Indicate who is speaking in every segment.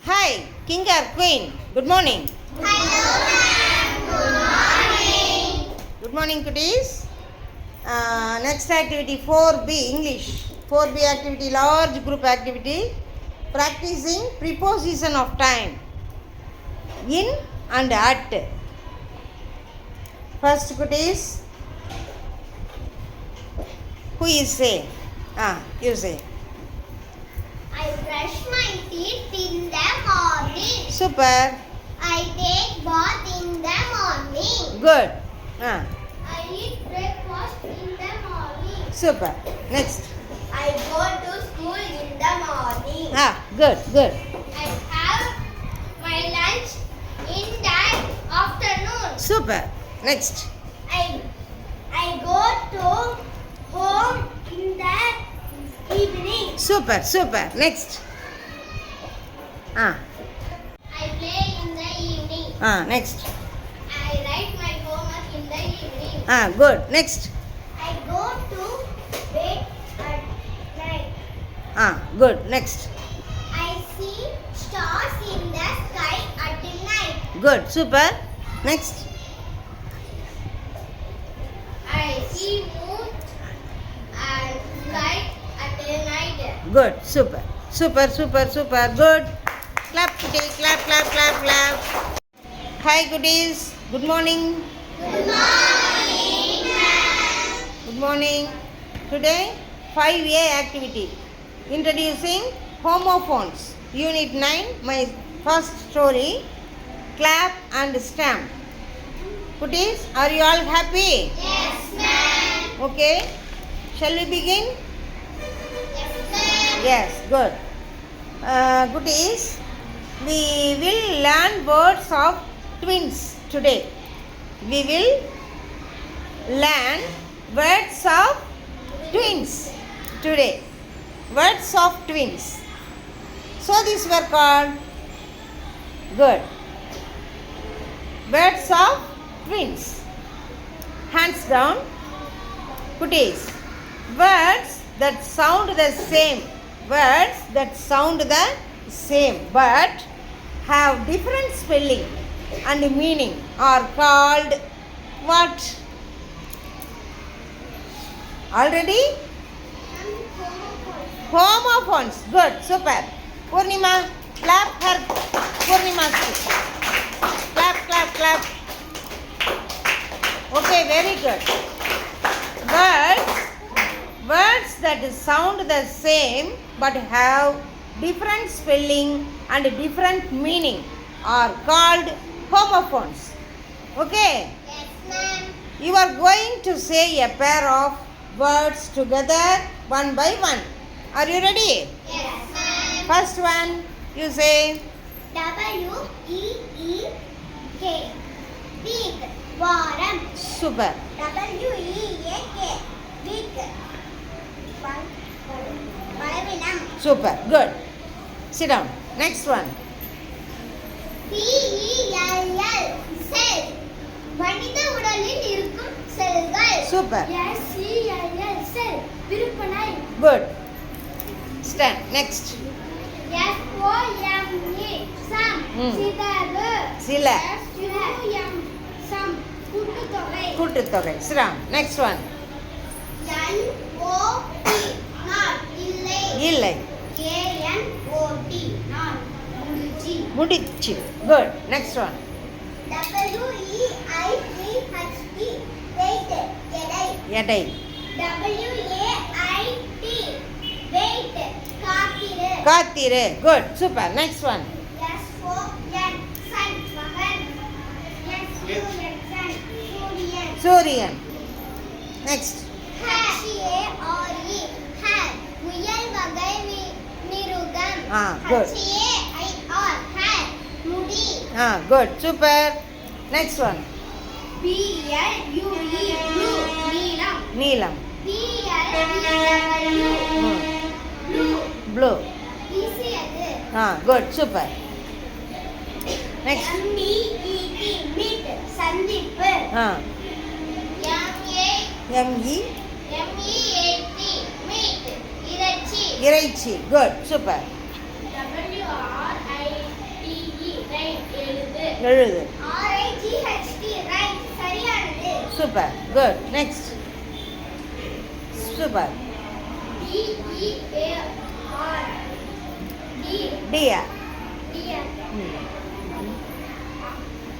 Speaker 1: Hi, King or Queen. Good morning.
Speaker 2: Hello, ma'am. Good morning.
Speaker 1: Good morning, cuties. Next activity 4B English. 4B activity, large group activity. Practicing preposition of time. In and at. First, cuties. Who is say? You say.
Speaker 2: I brush my teeth in the morning.
Speaker 1: Super.
Speaker 2: I take bath in the morning.
Speaker 1: Good.
Speaker 2: I eat breakfast in the morning.
Speaker 1: Super. Next.
Speaker 2: I go to school in the morning.
Speaker 1: Good.
Speaker 2: I have my lunch in the afternoon.
Speaker 1: Super. Next.
Speaker 2: I go to home in the evening.
Speaker 1: Super. Next.
Speaker 2: I play in the evening.
Speaker 1: Next.
Speaker 2: I write my homework in the evening.
Speaker 1: Good. Next.
Speaker 2: I go to bed at night.
Speaker 1: Good. Next.
Speaker 2: I see stars in the sky at night.
Speaker 1: Good. Super. Next.
Speaker 2: I see moon and light at night.
Speaker 1: Good. Super. Good. Clap today. Clap. Hi, goodies. Good morning.
Speaker 2: Good morning, ma'am.
Speaker 1: Good morning. Today, 5A activity. Introducing homophones. Unit 9, my first story. Clap and stamp. Goodies, are you all happy?
Speaker 2: Yes, ma'am.
Speaker 1: Okay. Shall we begin?
Speaker 2: Yes, ma'am.
Speaker 1: Yes, good. Goodies, we will learn words of twins today. We will learn words of twins today. Words of twins. So these were called good. Words of twins. Hands down. Goodies. Words that sound the same. Words that sound the same but have different spelling and meaning are called what? Already? Homophones. Good. Super. Purnima, clap her. Purnima. Clap. Okay, very good. Words that sound the same but have different spelling and different meaning are called homophones. Okay?
Speaker 2: Yes, ma'am.
Speaker 1: You are going to say a pair of words together one by one. Are you ready?
Speaker 2: Yes, ma'am.
Speaker 1: First one, you say
Speaker 2: W-E-E-K. Week. Varam.
Speaker 1: super.
Speaker 2: W-E-A-K. Week. Palavinam.
Speaker 1: Super. Good. Sit down. Next one.
Speaker 2: C-E-L-L. Cell. மனித உடலில் இருக்கும் செல்கள்.
Speaker 1: Super.
Speaker 2: S-E-L-L. Cell. விருப்பனை.
Speaker 1: Good. Stand. Next.
Speaker 2: S-O-M-E. Sum. சிதறு.
Speaker 1: சில.
Speaker 2: S-U-M. Sum. கூட்டுத்தொகை.
Speaker 1: கூட்டுத்தொகை. Sit down. Next one.
Speaker 2: N-O-T. Not. இல்லை.
Speaker 1: இல்லை.
Speaker 2: K-N-O-T. Not. முடிச்சி.
Speaker 1: முடிச்சு. Good. Next one.
Speaker 2: W-E-I-T-H-T. Weight. எடை.
Speaker 1: எடை.
Speaker 2: W-A-I-T. Weight. காத்திரு.
Speaker 1: காத்திரு. Good. Super. Next one.
Speaker 2: S-O-N. Sun. மகன். S-U-N. Sun. சூரியன்.
Speaker 1: சூரியன். Next.
Speaker 2: H-A-R-E. Hair. முயல் வகை மிருகம்.
Speaker 1: Good.
Speaker 2: H-A-I-R. Hair. முடி.
Speaker 1: Good. Super. Next one.
Speaker 2: B-L-U-E. Blue. நீலம்.
Speaker 1: நீலம்.
Speaker 2: B-L-E-W.
Speaker 1: ப்ளூ.
Speaker 2: ஈஸி அது.
Speaker 1: Good super. Next.
Speaker 2: MEET meet சந்திப்பு. MEET மீட் இறைச்சி.
Speaker 1: இறைச்சி. Good super.
Speaker 2: WRITE ரைட் எழுது.
Speaker 1: எழுது.
Speaker 2: RIGHT ரைட் சரியானது.
Speaker 1: Super. Good. Next. Super.
Speaker 2: DEAR
Speaker 1: dear.
Speaker 2: Dear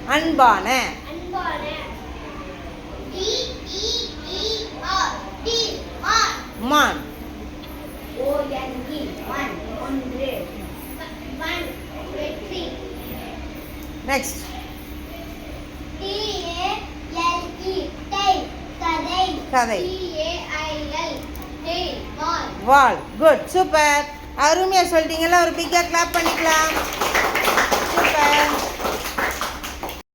Speaker 1: அன்பான.
Speaker 2: அன்பான. DEER டீர் மான்.
Speaker 1: மான்.
Speaker 2: ONE மன் ஒன்று. மன் வெற்றி.
Speaker 1: நெக்ஸ்ட்.
Speaker 2: TALE டை கதை.
Speaker 1: கதை.
Speaker 2: TAIL டெய்ல் வால்.
Speaker 1: வால். Good super. அருமையாக சொல்லிட்டீங்களா? ஒரு பிக்காக கிளாப் பண்ணிக்கலாம்.